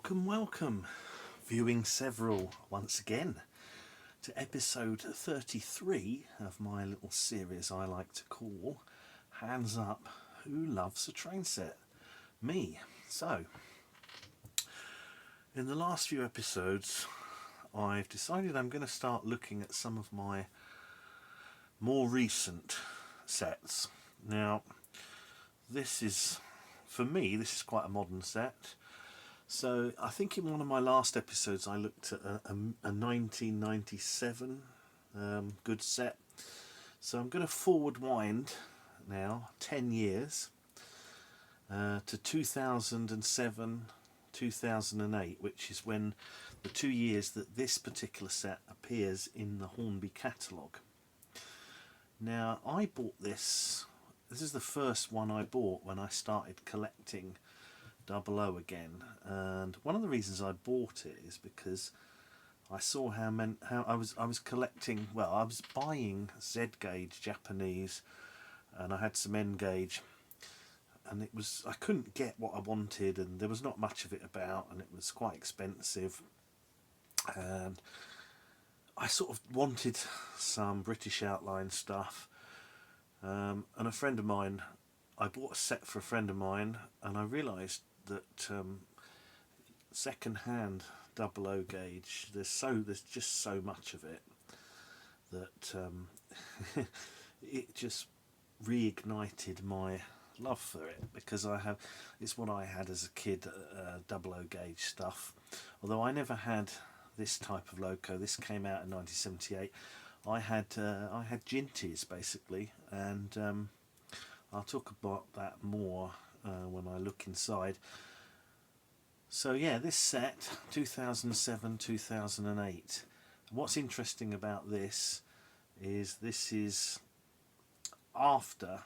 Welcome, viewing several once again to episode 33 of my little series I like to call Hands Up, Who Loves a Train Set? Me. So, in the last few episodes I've decided I'm going to start looking at some of my more recent sets. Now, this is, for me, this is quite a modern set. So I think in one of my last episodes I looked at a 1997 good set. So I'm going to forward wind now 10 years to 2007, 2008, which is when the 2 years that this particular set appears in the Hornby catalogue. Now I bought this is the first one I bought when I started collecting 00 again, and one of the reasons I bought it is because I saw how I was collecting. Well, I was buying Z gauge Japanese, and I had some N gauge, and I couldn't get what I wanted, and there was not much of it about, and it was quite expensive, and I sort of wanted some British outline stuff, and a friend of mine. I bought a set for a friend of mine, and I realised that second-hand 00 gauge, there's just so much of it that it just reignited my love for it, because it's what I had as a kid, 00 gauge stuff. Although I never had this type of loco. This came out in 1978. I had Ginties basically, and I'll talk about that more when I look inside. So yeah, this set, 2007-2008. What's interesting about this is after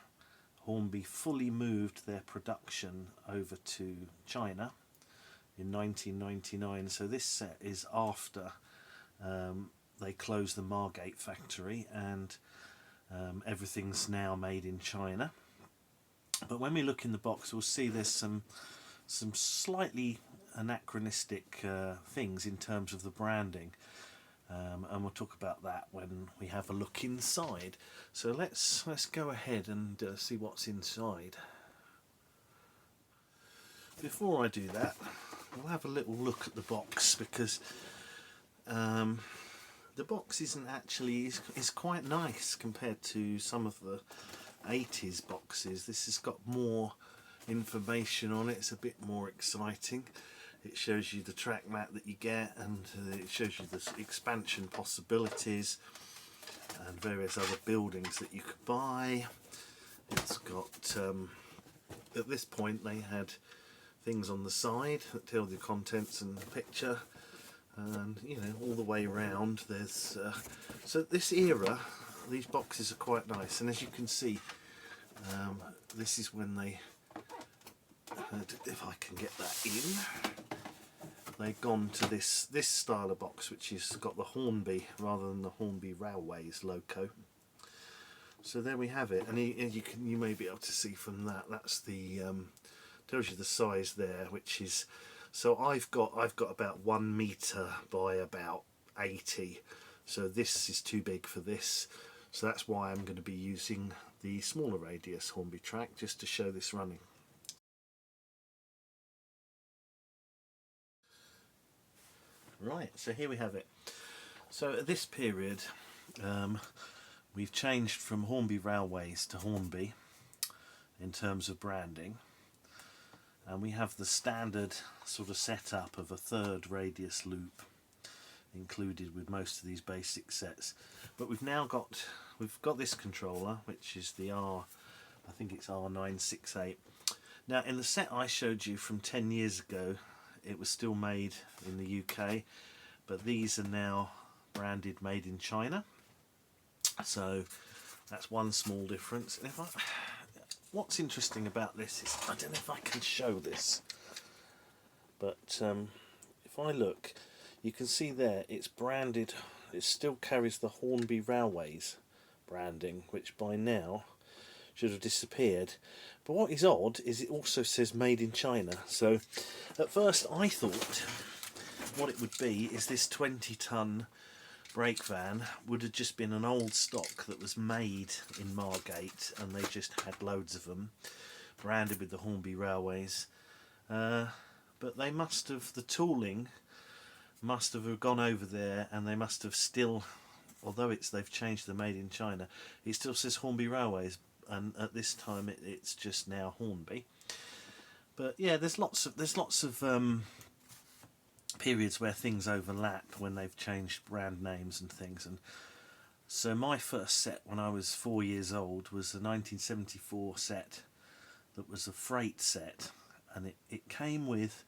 Hornby fully moved their production over to China in 1999. So this set is after they closed the Margate factory, and everything's now made in China. But when we look in the box, we'll see there's some slightly anachronistic things in terms of the branding, and we'll talk about that when we have a look inside. So let's go ahead and see what's inside. Before I do that, we'll have a little look at the box, because the box isn't actually is quite nice compared to some of the 80s boxes. This has got more information on it. It's a bit more exciting. It shows you the track map that you get, and it shows you the expansion possibilities and various other buildings that you could buy. It's got at this point they had things on the side that tell the contents and the picture, and you know, all the way around there's so this era, these boxes are quite nice, and as you can see, this is when they if I can get that in, they've gone to this style of box, which has got the Hornby rather than the Hornby Railways loco. So there we have it, and you may be able to see from that. That's the tells you the size there, which is, so I've got about 1 metre by about 80. So this is too big for this. So that's why I'm going to be using the smaller radius Hornby track, just to show this running. Right, so here we have it. So at this period, we've changed from Hornby Railways to Hornby in terms of branding, and we have the standard sort of setup of a third radius loop included with most of these basic sets. But we've got this controller, which is the I think it's R1085. Now in the set I showed you from 10 years ago, it was still made in the UK, but these are now branded made in China. So that's one small difference. And what's interesting about this is, I don't know if I can show this, but if I look, you can see there it's branded, it still carries the Hornby Railways branding, which by now should have disappeared. But what is odd is it also says made in China. So at first I thought what it would be is this 20-ton brake van would have just been an old stock that was made in Margate, and they just had loads of them branded with the Hornby Railways. But they must have, the tooling must have gone over there, and they must have still, although they've changed the made in China, it still says Hornby Railways, and at this time it's just now Hornby. But yeah, there's lots of periods where things overlap when they've changed brand names and things. And so my first set when I was 4 years old was the 1974 set that was a freight set, and it came with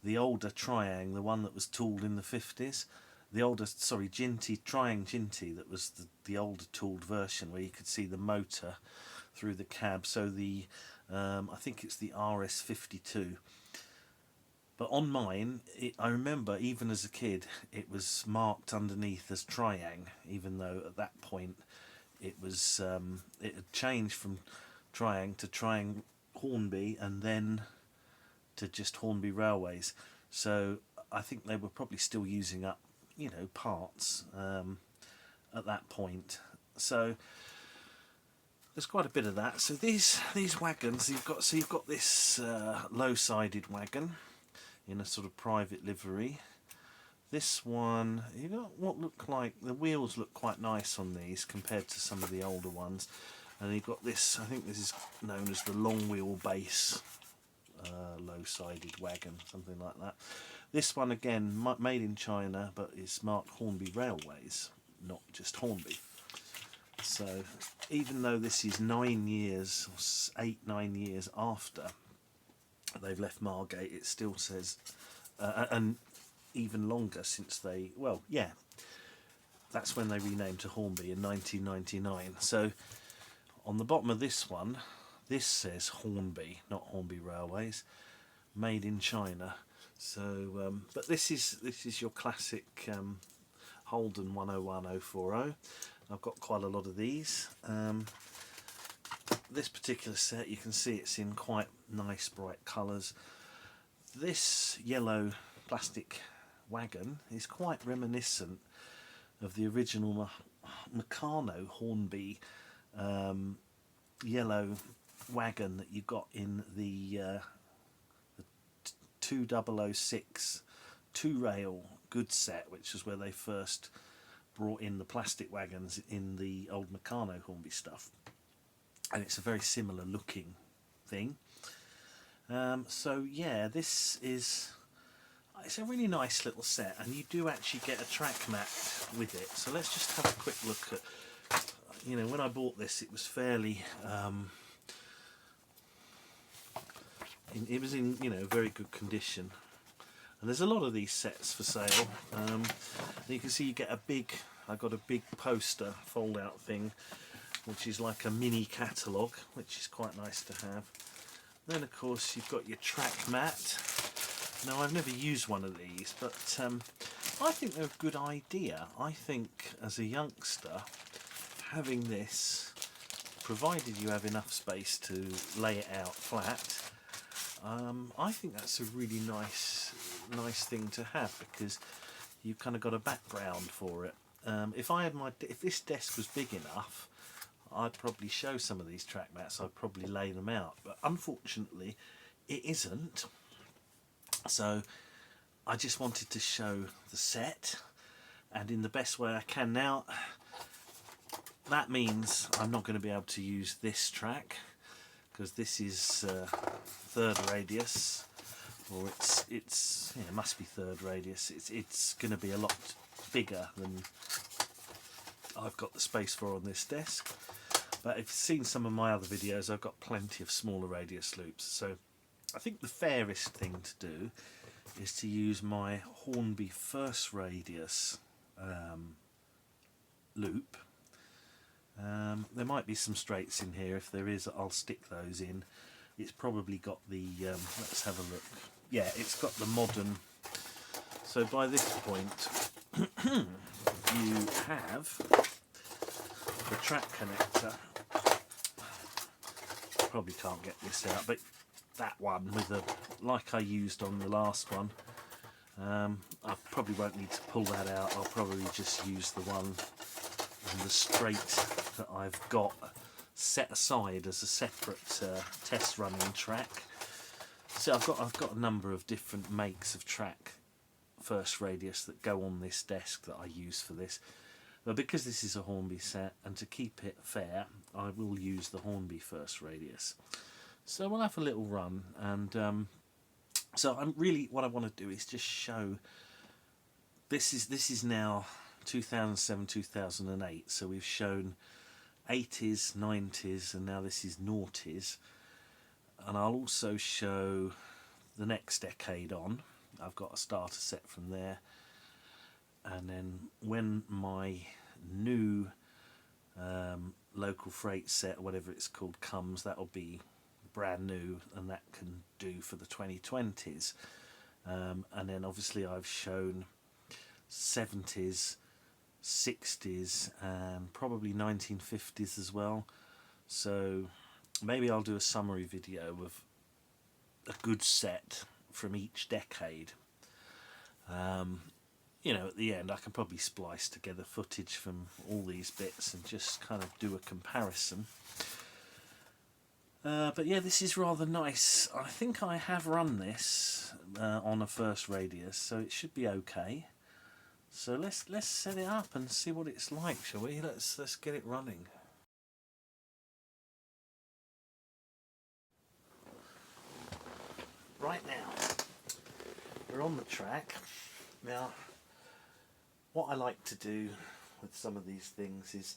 the older Triang, the one that was tooled in the 50s. The older, sorry, Triang Ginty, that was the older tooled version where you could see the motor through the cab. So the I think it's the RS52. But on mine, I remember even as a kid, it was marked underneath as Triang, even though at that point it was it had changed from Triang to Triang Hornby, and then to just Hornby Railways. So I think they were probably still using up, you know, parts at that point. So there's quite a bit of that. So these wagons, you've got this low-sided wagon in a sort of private livery. This one, you got what look like, the wheels look quite nice on these compared to some of the older ones. And you've got this, I think this is known as the long wheelbase low-sided wagon, something like that. This one again, made in China, but is marked Hornby Railways, not just Hornby. So even though this is 9 years, or 8-9 years after they've left Margate, it still says, and even longer since they, well, yeah, that's when they renamed to Hornby in 1999. So on the bottom of this one, this says Hornby, not Hornby Railways, made in China. So, but this is your classic Holden 101040. I've got quite a lot of these. This particular set, you can see it's in quite nice bright colours. This yellow plastic wagon is quite reminiscent of the original Meccano Hornby yellow wagon that you got in the 2006 two-rail goods set, which is where they first brought in the plastic wagons in the old Meccano Hornby stuff. And it's a very similar looking thing. So yeah, it's a really nice little set, and you do actually get a track mat with it. So let's just have a quick look at, you know, when I bought this, it was fairly it was in, you know, very good condition. And there's a lot of these sets for sale. You can see you get I got a big poster fold out thing, which is like a mini catalogue, which is quite nice to have. Then of course you've got your track mat. Now I've never used one of these, but I think they're a good idea. I think as a youngster, having this, provided you have enough space to lay it out flat, I think that's a really nice thing to have, because you've kind of got a background for it. If this desk was big enough, I'd probably show some of these track mats. I'd probably lay them out, but unfortunately it isn't. So I just wanted to show the set, and in the best way I can. Now that means I'm not going to be able to use this track, because this is third radius, or it must be third radius. It's going to be a lot bigger than I've got the space for on this desk. But if you've seen some of my other videos, I've got plenty of smaller radius loops. So I think the fairest thing to do is to use my Hornby first radius loop. There might be some straights in here. If there is, I'll stick those in. It's probably got the, let's have a look. Yeah, it's got the modern. So by this point, you have the track connector probably can't get this out, but that one with the, like I used on the last one, I probably won't need to pull that out. I'll probably just use the one on the straight that I've got set aside as a separate test running track. So I've got a number of different makes of track first radius that go on this desk that I use for this. But because this is a Hornby set, and to keep it fair, I will use the Hornby first radius. So we'll have a little run, and so I'm really, what I want to do is just show. This is now 2007, 2008. So we've shown 80s, 90s, and now this is noughties. And I'll also show the next decade on. I've got a starter set from there, and then when my new local freight set, whatever it's called, comes, that'll be brand new, and that can do for the 2020s. And then obviously I've shown 70s, 60s, and probably 1950s as well. So maybe I'll do a summary video of a good set from each decade. You know, at the end I can probably splice together footage from all these bits and just kind of do a comparison. But yeah, this is rather nice. I think I have run this on a first radius, so it should be okay. So let's set it up and see what it's like, shall we? Let's get it running. Right now, we're on the track. Now, what I like to do with some of these things is,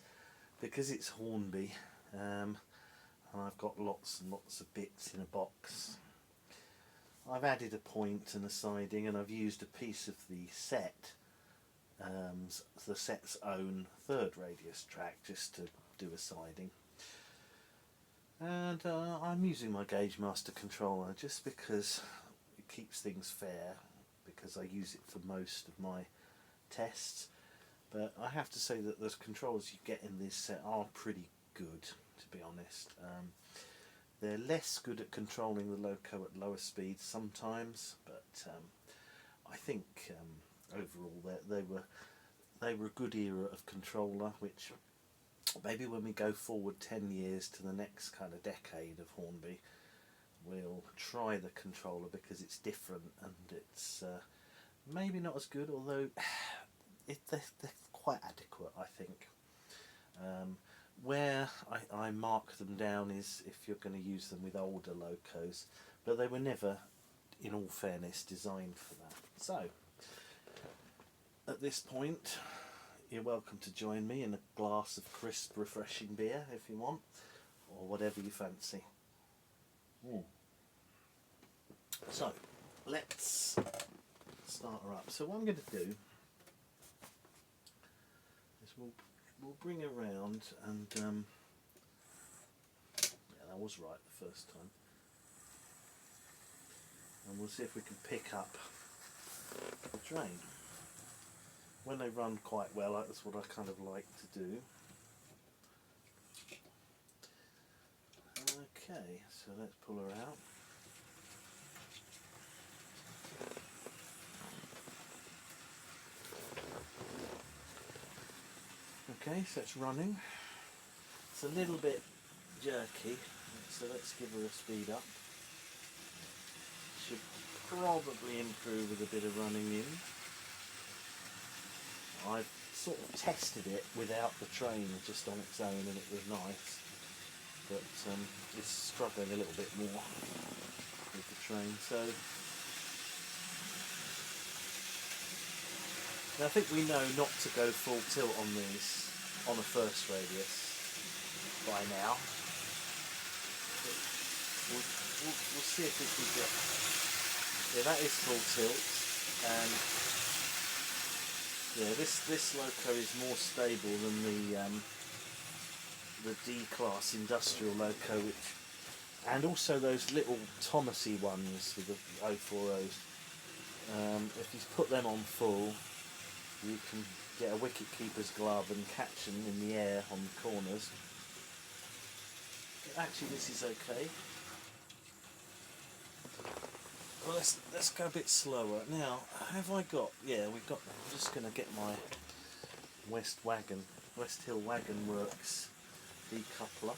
because it's Hornby, and I've got lots and lots of bits in a box, I've added a point and a siding, and I've used a piece of the set, the set's own third radius track, just to do a siding. And I'm using my Gauge Master controller just because it keeps things fair, because I use it for most of my tests. But I have to say that those controls you get in this set are pretty good, to be honest. They're less good at controlling the loco at lower speeds sometimes, but I think overall they were a good era of controller, which maybe when we go forward 10 years to the next kind of decade of Hornby, we'll try the controller, because it's different and it's maybe not as good, although they're quite adequate, I think. Where I mark them down is if you're going to use them with older locos, but they were never, in all fairness, designed for that. So at this point, you're welcome to join me in a glass of crisp, refreshing beer if you want, or whatever you fancy. So let's start her up. So what I'm going to do is we'll bring her round, and yeah, that was right the first time, and we'll see if we can pick up the train. When they run quite well, that's what I kind of like to do. Okay, so let's pull her out. Okay, so it's running. It's a little bit jerky, so let's give her a speed up. Should probably improve with a bit of running in. I've sort of tested it without the train, just on its own, and it was nice, but it's struggling a little bit more with the train. So now I think we know not to go full tilt on these on a first radius by now. But we'll see if we can get. Yeah, that is full tilt, and yeah, this loco is more stable than the D-class industrial loco, and also those little Thomasy ones with the 040s. If you put them on full, you can get a wicket keeper's glove and catch them in the air on the corners. Actually, this is okay. Well, let's go a bit slower. Now, have I got... Yeah, we've got... I'm just going to get my West Hill Wagon Works decoupler.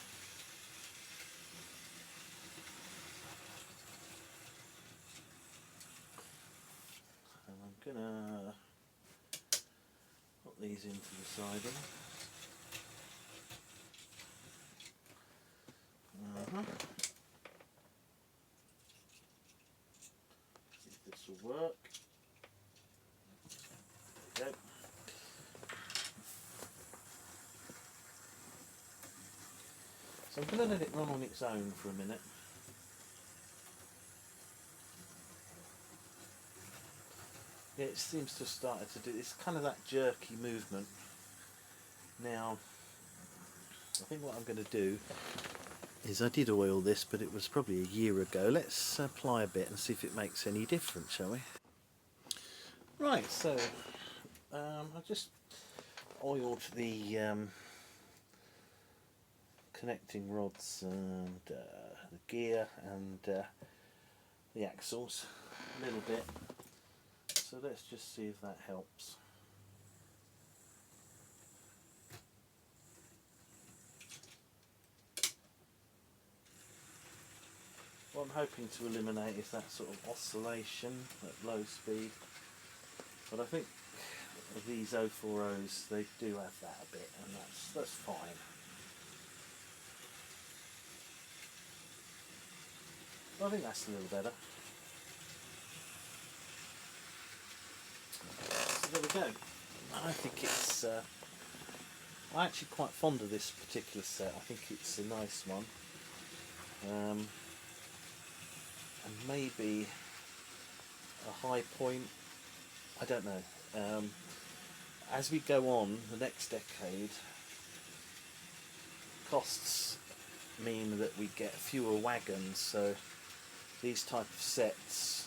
And I'm going to put these into the siding. See if this will work. There we go. So I'm going to let it run on its own for a minute. Yeah, it seems to have started to do, it's kind of that jerky movement. Now, I think what I'm going to do is, I did oil this, but it was probably a year ago. Let's apply a bit and see if it makes any difference, shall we? Right, so I just oiled the connecting rods and the gear and the axles a little bit. So let's just see if that helps. What I'm hoping to eliminate is that sort of oscillation at low speed. But I think these 040s, they do have that a bit, and that's fine. I think that's a little better. So there we go. I think it's... I'm actually quite fond of this particular set. I think it's a nice one. And maybe a high point, I don't know. As we go on, the next decade, costs mean that we get fewer wagons, so these type of sets,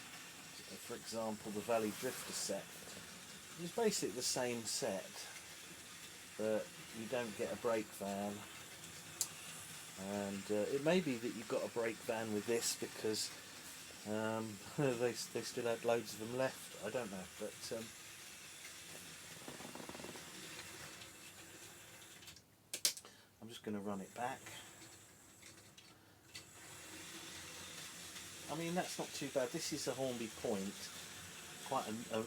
for example the Valley Drifter set, is basically the same set, but you don't get a brake van, and it may be that you've got a brake van with this because they still had loads of them left, I don't know, but I'm just going to run it back. I mean, that's not too bad. This is a Hornby point.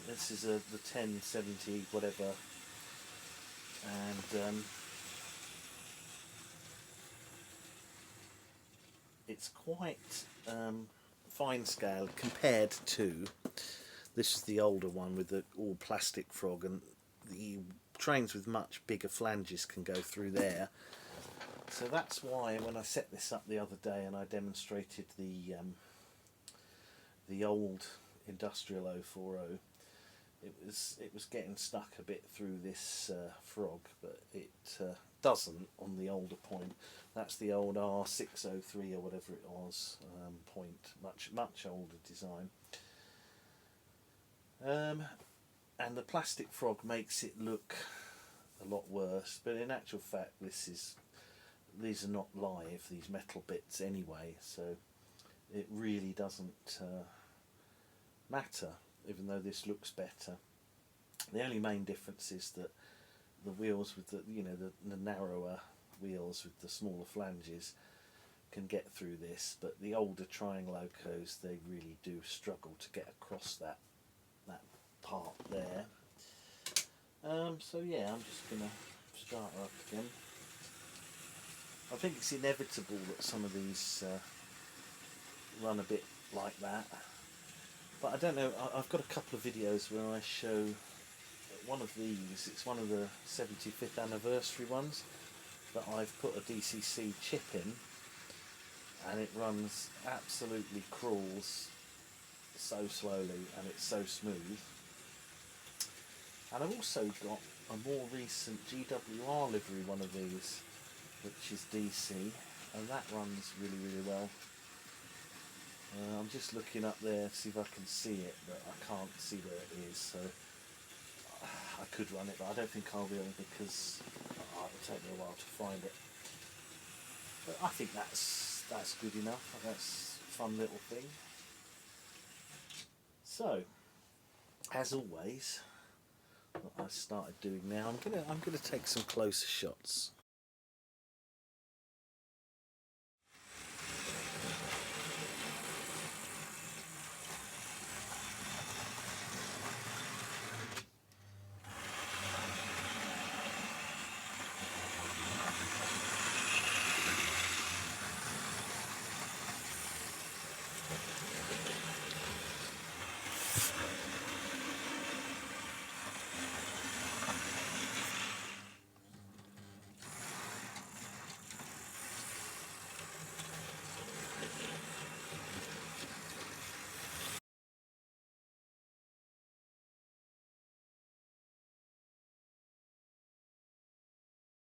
This is the 1070 whatever, and it's quite fine scale compared to this is the older one with the all plastic frog, and the trains with much bigger flanges can go through there. So that's why when I set this up the other day and I demonstrated the old industrial 040, it was getting stuck a bit through this frog, but it doesn't on the older point. That's the old R603 or whatever it was point, much older design. And the plastic frog makes it look a lot worse, but in actual fact these are not live, these metal bits anyway, so it really doesn't matter, even though this looks better. The only main difference is that the wheels with the narrower wheels with the smaller flanges can get through this, but the older trying locos, they really do struggle to get across that part there. So yeah, I'm just going to start her up again. I think it's inevitable that some of these run a bit like that, but I don't know. I've got a couple of videos where I show one of these. It's one of the 75th anniversary ones that I've put a DCC chip in, and it runs absolutely crawls so slowly, and it's so smooth. And I've also got a more recent GWR livery one of these, which is DC, and that runs really well. I'm just looking up there to see if I can see it, but I can't see where it is, so I could run it, but I don't think I will because it'll take me a while to find it. But I think that's good enough. That's a fun little thing. So, as always, what I started doing now, I'm gonna take some closer shots